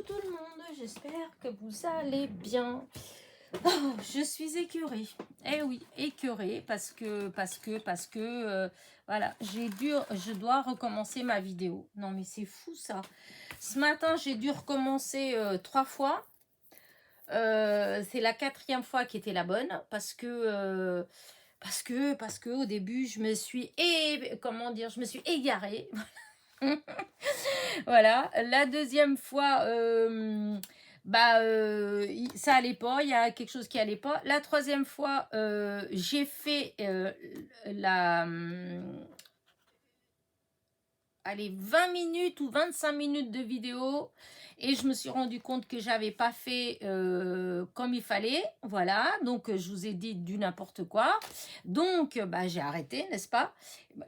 tout le monde, j'espère que vous allez bien. Oh, je suis écœurée. Eh oui, écœurée parce que voilà, je dois recommencer ma vidéo. Non mais c'est fou ça. Ce matin, j'ai dû recommencer 3 fois. C'est la 4e fois qui était la bonne parce que au début, je me suis égarée. Voilà, la 2e fois, ça allait pas, il y a quelque chose qui allait pas. La 3e fois, j'ai fait la, allez, 20 minutes ou 25 minutes de vidéo et je me suis rendu compte que j'avais pas fait comme il fallait. Voilà, donc je vous ai dit du n'importe quoi. Donc, j'ai arrêté, n'est-ce pas?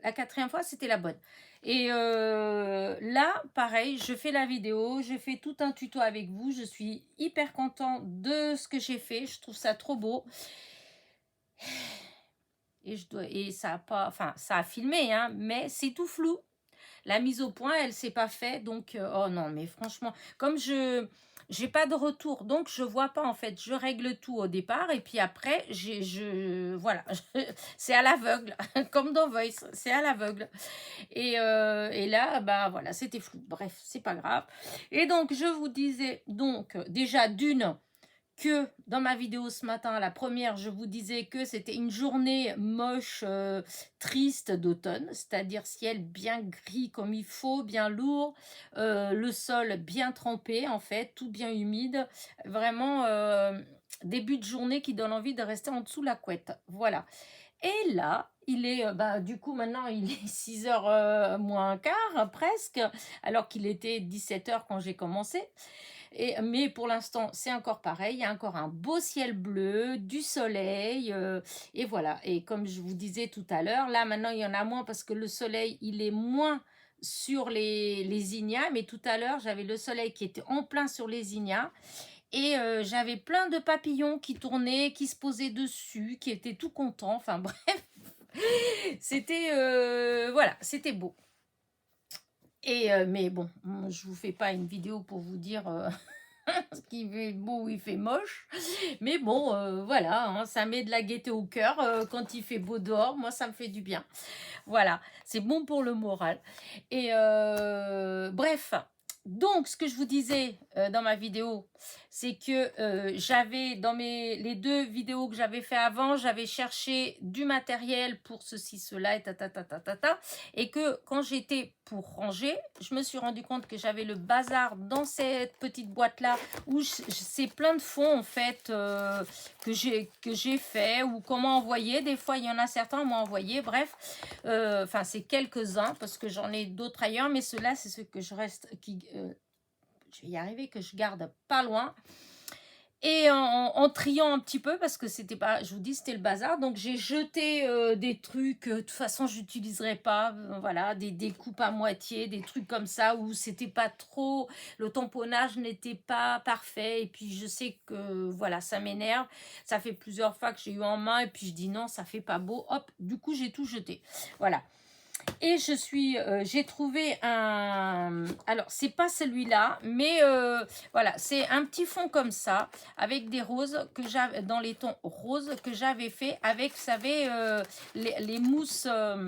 La 4e fois, c'était la bonne. Et là, pareil, je fais la vidéo, je fais tout un tuto avec vous. Je suis hyper content de ce que j'ai fait. Je trouve ça trop beau. Et ça a pas, enfin, ça a filmé, hein, mais c'est tout flou. La mise au point, elle s'est pas faite. Donc, oh non, mais franchement, comme je n'ai pas de retour, donc je vois pas en fait. Je règle tout au départ et puis après, voilà, c'est à l'aveugle, comme dans Voice, c'est à l'aveugle. Et là, voilà, c'était flou. Bref, c'est pas grave. Et donc, je vous disais, donc, déjà d'une, que dans ma vidéo ce matin, la première, je vous disais que c'était une journée moche, triste d'automne, c'est-à-dire ciel bien gris comme il faut, bien lourd, le sol bien trempé en fait, tout bien humide, vraiment début de journée qui donne envie de rester en dessous la couette, voilà. Et là, il est, du coup, maintenant, il est 6h moins un quart, presque, alors qu'il était 17h quand j'ai commencé. Mais pour l'instant, c'est encore pareil. Il y a encore un beau ciel bleu, du soleil. Et voilà. Et comme je vous disais tout à l'heure, là, maintenant, il y en a moins parce que le soleil, il est moins sur les ignas. Mais tout à l'heure, j'avais le soleil qui était en plein sur les ignas. Et j'avais plein de papillons qui tournaient, qui se posaient dessus, qui étaient tout contents. Enfin bref, c'était voilà, c'était beau. Et mais bon, je vous fais pas une vidéo pour vous dire ce qui fait beau ou il fait moche. Mais bon, voilà, hein, ça met de la gaieté au cœur quand il fait beau dehors. Moi, ça me fait du bien. Voilà, c'est bon pour le moral. Et bref, donc ce que je vous disais dans ma vidéo, c'est que j'avais dans les 2 vidéos que j'avais fait avant, j'avais cherché du matériel pour ceci, cela et et que quand j'étais pour ranger, je me suis rendu compte que j'avais le bazar dans cette petite boîte là où c'est plein de fonds en fait que j'ai fait ou comment envoyer. Des fois il y en a certains m'ont envoyé, bref. Enfin, c'est quelques-uns parce que j'en ai d'autres ailleurs, mais ceux-là, c'est ceux que je je vais y arriver, que je garde pas loin. Et en triant un petit peu, parce que c'était pas, je vous dis, c'était le bazar. Donc, j'ai jeté des trucs, de toute façon, je n'utiliserai pas. Voilà, des coupes à moitié, des trucs comme ça où c'était pas trop, le tamponnage n'était pas parfait. Et puis, je sais que, voilà, ça m'énerve. Ça fait plusieurs fois que j'ai eu en main et puis je dis non, ça fait pas beau. Hop, du coup, j'ai tout jeté. Voilà. Et j'ai trouvé un, alors c'est pas celui-là, mais voilà, c'est un petit fond comme ça, avec des roses que j'avais, dans les tons roses que j'avais fait avec, vous savez, les mousses, oh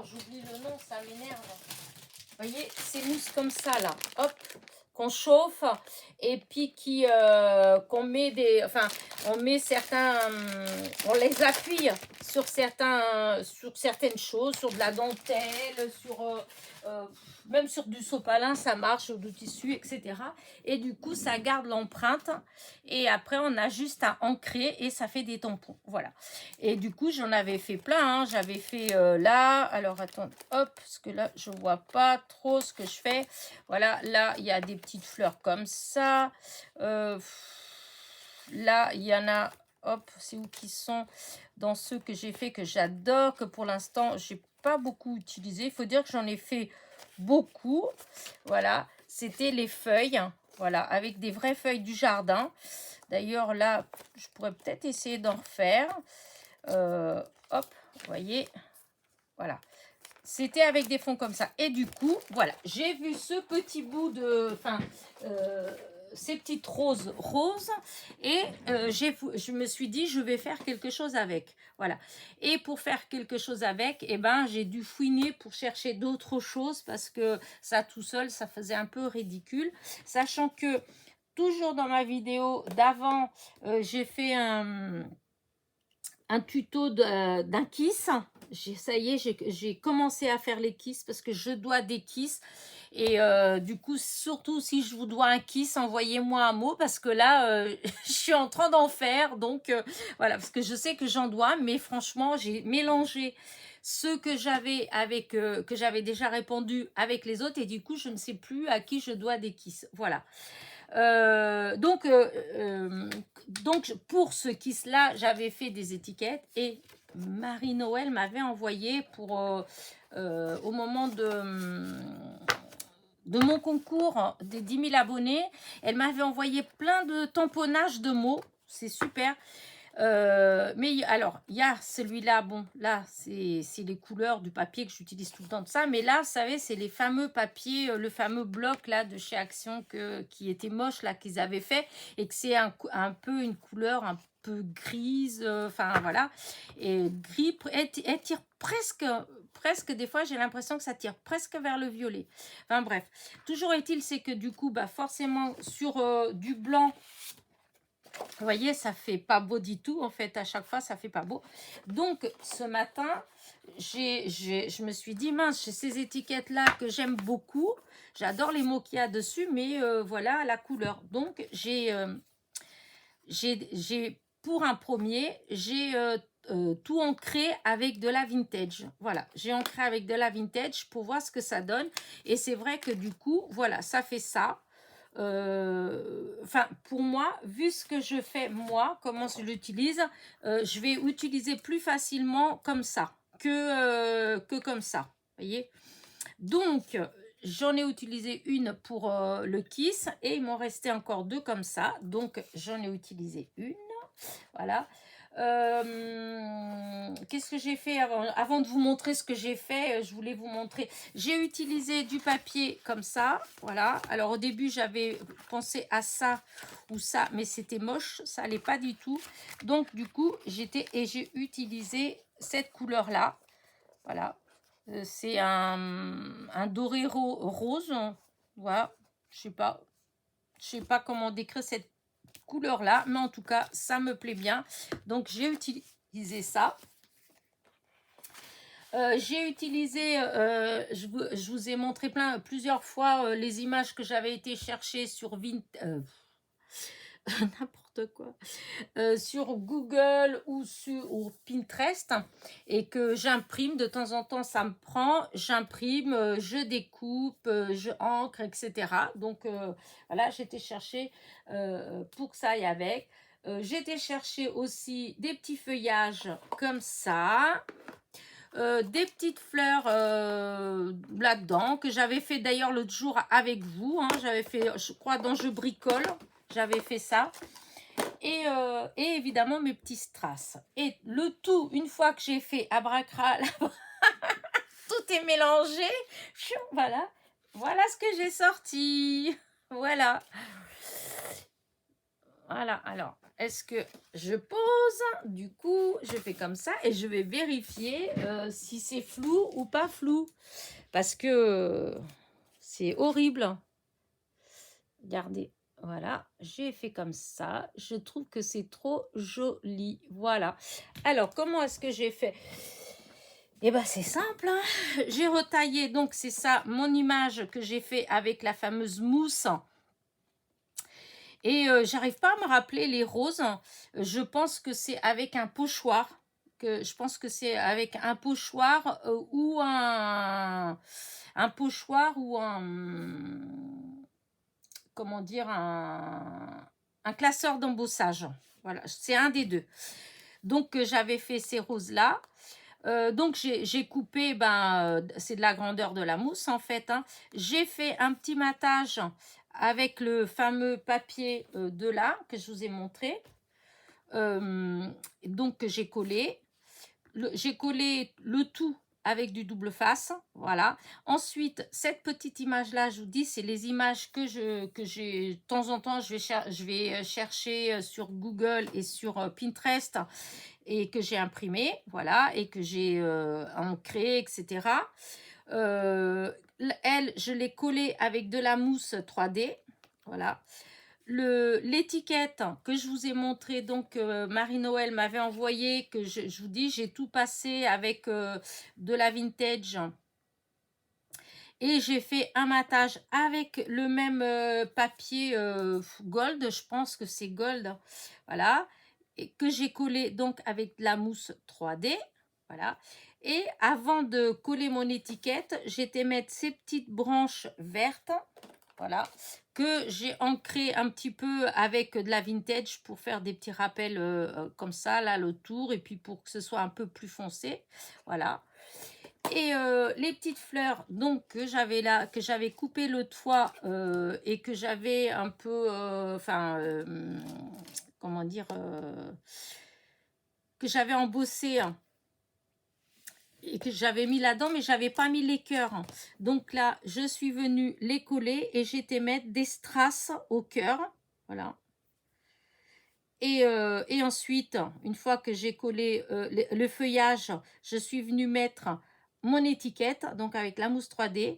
j'oublie le nom, ça m'énerve. Vous voyez, ces mousses comme ça là, hop, qu'on chauffe et puis qu'on met on met certains, on les appuie sur certaines choses, sur de la dentelle, même sur du sopalin, ça marche, sur du tissu, etc. Et du coup, ça garde l'empreinte et après, on a juste à ancrer et ça fait des tampons. Voilà. Et du coup, j'en avais fait plein. Hein. J'avais fait là. Alors, attends, hop, parce que là, je vois pas trop ce que je fais. Voilà, là, il y a des petites fleurs comme ça. Là, il y en a, hop, c'est où qui sont dans ceux que j'ai fait, que j'adore, que pour l'instant, j'ai pas beaucoup utilisé. Il faut dire que j'en ai fait beaucoup. Voilà, c'était les feuilles. Voilà, avec des vraies feuilles du jardin. D'ailleurs, là, je pourrais peut-être essayer d'en refaire. Hop, vous voyez, voilà. C'était avec des fonds comme ça. Et du coup, voilà, j'ai vu ce petit bout de... Enfin, ces petites roses et je me suis dit, je vais faire quelque chose avec. Voilà. Et pour faire quelque chose avec, eh ben, j'ai dû fouiner pour chercher d'autres choses parce que ça tout seul, ça faisait un peu ridicule. Sachant que, toujours dans ma vidéo d'avant, j'ai fait un tuto d'un kiss. Ça y est, j'ai commencé à faire les kiss parce que je dois des kiss. Et du coup, surtout si je vous dois un kiss, envoyez-moi un mot parce que là, je suis en train d'en faire. Donc voilà, parce que je sais que j'en dois, mais franchement, j'ai mélangé ceux que j'avais avec que j'avais déjà répondu avec les autres et du coup, je ne sais plus à qui je dois des kiss. Voilà. Donc pour ce kiss-là, j'avais fait des étiquettes et Marie-Noël m'avait envoyé pour au moment de mon concours des 10 000 abonnés, elle m'avait envoyé plein de tamponnages de mots. C'est super. Mais alors, il y a celui-là, bon, là, c'est les couleurs du papier que j'utilise tout le temps de ça. Mais là, vous savez, c'est les fameux papiers, le fameux bloc là de chez Action qui était moche là, qu'ils avaient fait et que c'est un peu une couleur un peu grise, enfin voilà. Et gris, elle tire presque, des fois, j'ai l'impression que ça tire presque vers le violet. Enfin bref, toujours est-il, c'est que du coup, bah forcément, sur du blanc, vous voyez, ça fait pas beau du tout, en fait, à chaque fois, ça fait pas beau. Donc, ce matin, je me suis dit, mince, j'ai ces étiquettes-là que j'aime beaucoup. J'adore les mots qu'il y a dessus, mais voilà, la couleur. Donc, pour un premier, j'ai tout ancré avec de la vintage. Voilà, j'ai ancré avec de la vintage pour voir ce que ça donne. Et c'est vrai que du coup, voilà, ça fait ça. Enfin, pour moi, vu ce que je fais moi, comment je l'utilise, je vais utiliser plus facilement comme ça que comme ça. Voyez. Donc, j'en ai utilisé une pour le kiss et il m'en restait encore deux comme ça. Donc, j'en ai utilisé une. Voilà. Qu'est-ce que j'ai fait avant de vous montrer ce que j'ai fait, je voulais vous montrer. J'ai utilisé du papier comme ça. Voilà. Alors, au début, j'avais pensé à ça ou ça, mais c'était moche. Ça n'allait pas du tout. Donc, du coup, j'ai utilisé cette couleur-là. Voilà. C'est un doré rose. Voilà. Je sais pas comment décrire cette couleur là, mais en tout cas ça me plaît bien, donc j'ai utilisé ça. J'ai utilisé, je vous ai montré plusieurs fois les images que j'avais été chercher sur n'importe quoi, sur Google ou sur Pinterest et que j'imprime de temps en temps, ça me prend, j'imprime, je découpe, je encre, etc. Donc voilà, j'étais chercher pour que ça aille avec. J'étais chercher aussi des petits feuillages comme ça. Des petites fleurs là-dedans que j'avais fait d'ailleurs l'autre jour avec vous, hein. J'avais fait, je crois, dans Je bricole, j'avais fait ça. Et évidemment mes petits strass. Et le tout, une fois que j'ai fait abracra, tout est mélangé. Voilà, voilà ce que j'ai sorti. Voilà. Voilà, alors, est-ce que je pose? Du coup, je fais comme ça et je vais vérifier si c'est flou ou pas flou. Parce que c'est horrible. Regardez. Voilà, j'ai fait comme ça. Je trouve que c'est trop joli. Voilà. Alors, comment est-ce que j'ai fait? Eh bien, c'est simple. Hein. J'ai retaillé, donc c'est ça, mon image que j'ai fait avec la fameuse mousse. Et j'arrive pas à me rappeler les roses. Je pense que c'est avec un pochoir. Je pense que c'est avec un pochoir ou un pochoir ou un... comment dire, un classeur d'embossage. Voilà, c'est un des deux. Donc, j'avais fait ces roses-là. Donc, j'ai coupé, c'est de la grandeur de la mousse, en fait. Hein. J'ai fait un petit matage avec le fameux papier de là, que je vous ai montré. Donc, j'ai collé. J'ai collé le tout avec du double face, voilà. Ensuite, cette petite image-là, je vous dis, c'est les images que j'ai de temps en temps, je vais chercher sur Google et sur Pinterest et que j'ai imprimé, voilà, et que j'ai ancré, etc. Elle, je l'ai collée avec de la mousse 3D, voilà. L'étiquette que je vous ai montré, donc Marie-Noël m'avait envoyé, que je vous dis, j'ai tout passé avec de la vintage et j'ai fait un matage avec le même papier gold, je pense que c'est gold, voilà, et que j'ai collé donc avec de la mousse 3D, voilà. Et avant de coller mon étiquette, j'étais mettre ces petites branches vertes, voilà, que j'ai ancré un petit peu avec de la vintage pour faire des petits rappels comme ça, là, le tour, et puis pour que ce soit un peu plus foncé, voilà. Et les petites fleurs donc que j'avais là, que j'avais coupé le toit et que j'avais un peu, comment dire, que j'avais embossé, hein, et que j'avais mis là-dedans, mais j'avais pas mis les cœurs, hein. Donc là, je suis venue les coller et j'étais mettre des strass au cœur, voilà. Et ensuite, une fois que j'ai collé le feuillage, je suis venue mettre mon étiquette, donc avec la mousse 3D.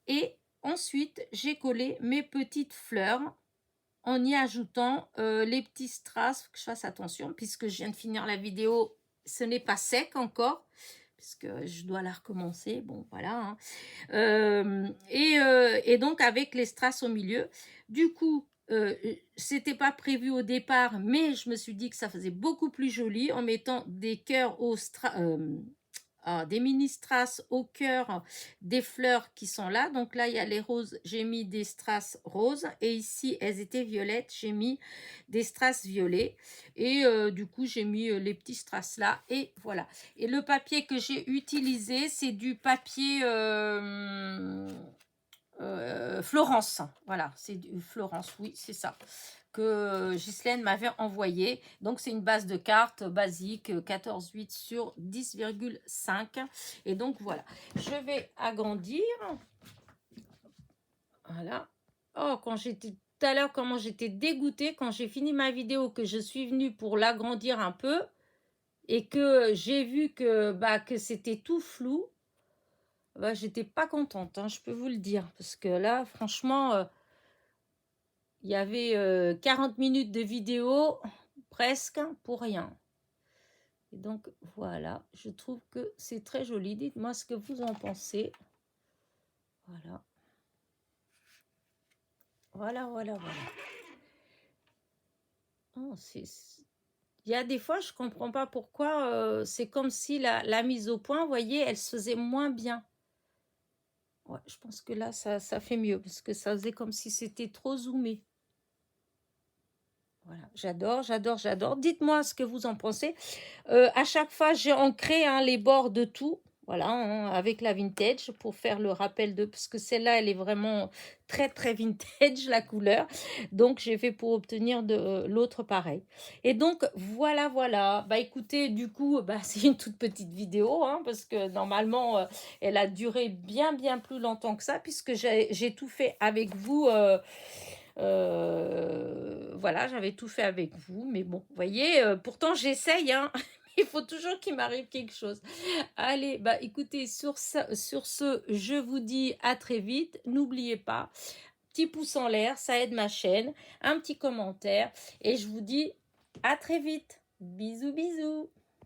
Et ensuite, j'ai collé mes petites fleurs en y ajoutant les petits strass. Faut que je fasse attention, puisque je viens de finir la vidéo, ce n'est pas sec encore, puisque je dois la recommencer. Bon, voilà, hein. Et donc, avec les strass au milieu. Du coup, c'était pas prévu au départ, mais je me suis dit que ça faisait beaucoup plus joli en mettant des cœurs des mini strass au cœur des fleurs qui sont là. Donc là, il y a les roses, j'ai mis des strass roses, et ici, elles étaient violettes, j'ai mis des strass violets, et du coup, j'ai mis les petits strass là, et voilà. Et le papier que j'ai utilisé, c'est du papier Florence, voilà, c'est du Florence, oui, c'est ça, que Ghislaine m'avait envoyé. Donc c'est une base de cartes basique 14,8 sur 10,5. Et donc voilà, je vais agrandir. Voilà. Oh, quand j'étais tout à l'heure, comment j'étais dégoûtée quand j'ai fini ma vidéo, que je suis venue pour l'agrandir un peu et que j'ai vu que c'était tout flou. Bah, j'étais pas contente, hein, je peux vous le dire, parce que là, franchement, il y avait 40 minutes de vidéo, presque, pour rien. Et donc, voilà, je trouve que c'est très joli. Dites-moi ce que vous en pensez. Voilà. Voilà, voilà, voilà. Oh, il y a des fois, je ne comprends pas pourquoi c'est comme si la mise au point, vous voyez, elle se faisait moins bien. Ouais, je pense que là, ça fait mieux, parce que ça faisait comme si c'était trop zoomé. Voilà, j'adore, j'adore, j'adore. Dites-moi ce que vous en pensez. À chaque fois, j'ai ancré les bords de tout, voilà, hein, avec la vintage pour faire le rappel de... Parce que celle-là, elle est vraiment très, très vintage, la couleur. Donc, j'ai fait pour obtenir de l'autre pareil. Et donc, voilà, voilà. Bah, écoutez, du coup, c'est une toute petite vidéo, hein, parce que normalement, elle a duré bien, bien plus longtemps que ça, puisque j'ai tout fait avec vous... voilà, j'avais tout fait avec vous, mais bon, vous voyez, pourtant j'essaye, hein. Il faut toujours qu'il m'arrive quelque chose. Allez, bah écoutez, sur ce, je vous dis à très vite. N'oubliez pas, petit pouce en l'air, ça aide ma chaîne, un petit commentaire, et je vous dis à très vite. Bisous, bisous.